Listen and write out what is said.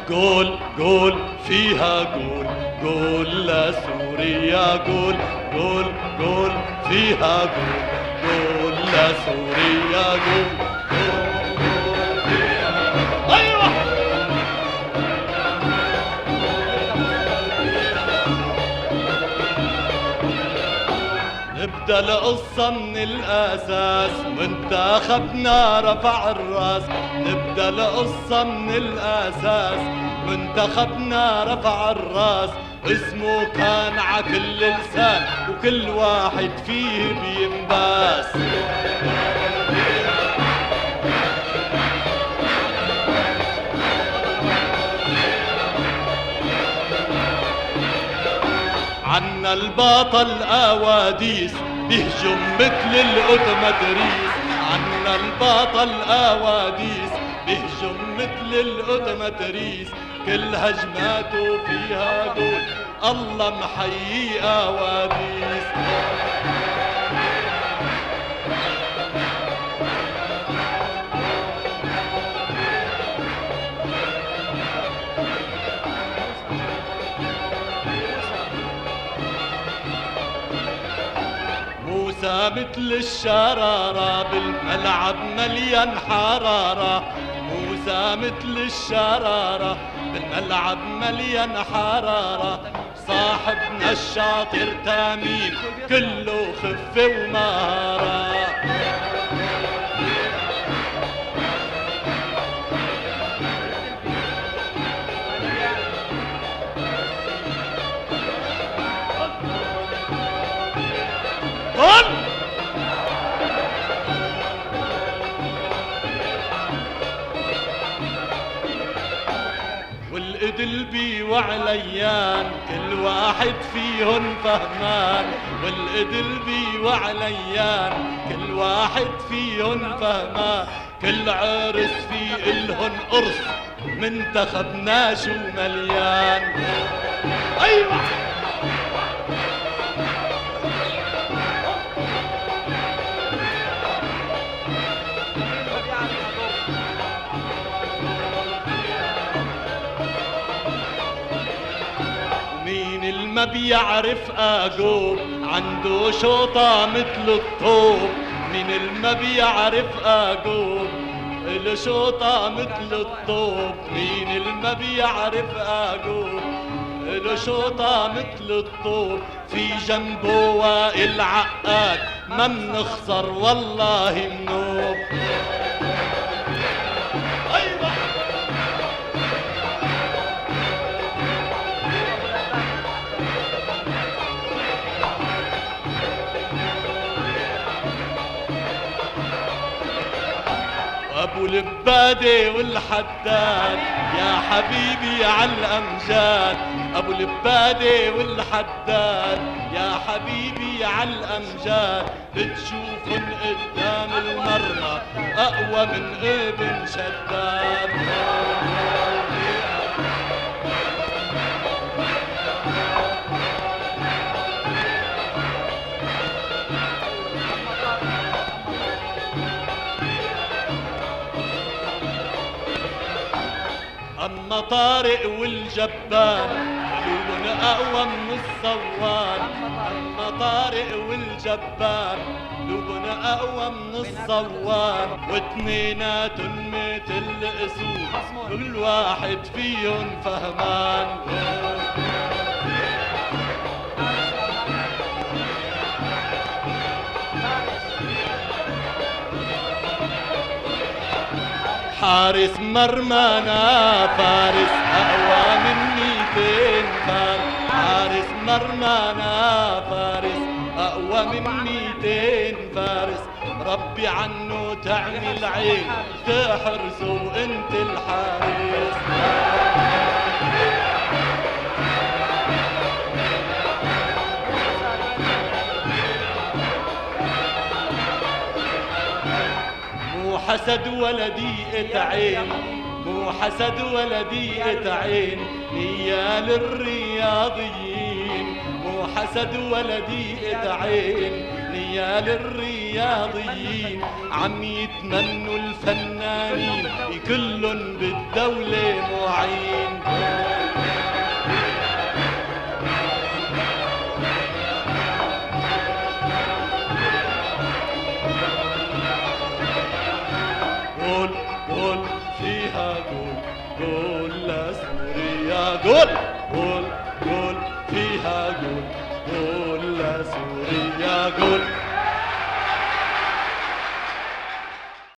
قول قول فيها قول قول لسوريا قول قول قول فيها قول قول لسوريا قول قول فيها أيوة نبدأ القصة من الأساس منتخبنا رفع الراس نبدأ القصة من الأساس منتخبنا رفع الراس اسمه كان ع كل لسان وكل واحد فيه بينباس عنا البطل أواديس بيهجم مثل الأوتوماتريس عنا البطل أواديس بيهجم مثل الأوتوماتريس كل هجماته فيها جول الله محيي أواديس موسى مثل الشرارة بالملعب مليان حرارة موسى مثل الشرارة بالملعب مليان حرارة صاحبنا الشاطر تميم كله خفة ومهارة والإدلبي وعليان كل واحد فيهن فهمان والإدلبي وعليان كل واحد فيهن فهمان كل عرس في إلهن قرص منتخبنا شو مليان أيوة ما بيعرف أجوب عنده شوطة مثل الطوب مين الما بيعرف أجوب له شوطة مثل الطوب مين الما بيعرف أجوب له شوطة مثل الطوب في جنبه وائل عقاد ما منخسر والله منوب أيوة ابو البادي والحداد يا حبيبي عالامجاد ابو البادي والحداد يا حبيبي عالامجاد بتشوفن قدام المرمى اقوى من ابن شداد أما طارق والجبار قلوبن أقوى من الصوار أما طارق والجبار قلوبن أقوى من الصوار واتنيناتن مثل الأسود كل واحد فيهم فهمان حارس مرمانا فارس أقوى من 200 فارس حارس مرمانا فارس أقوى من 200 فارس ربي عنه تعمل عين تحرسه وانت الحارس. مو حسد ولا ضيقة عين، مو حسد ولا ضيقة عين نيال الرياضيين، مو حسد ولا ضيقة عين نيال الرياضيين. عم يتمنوا الفنانين كلن بالدولة معين. قول قول فيها قول، قول لسوريا قول، قول قول فيها قول، قول لسوريا قول.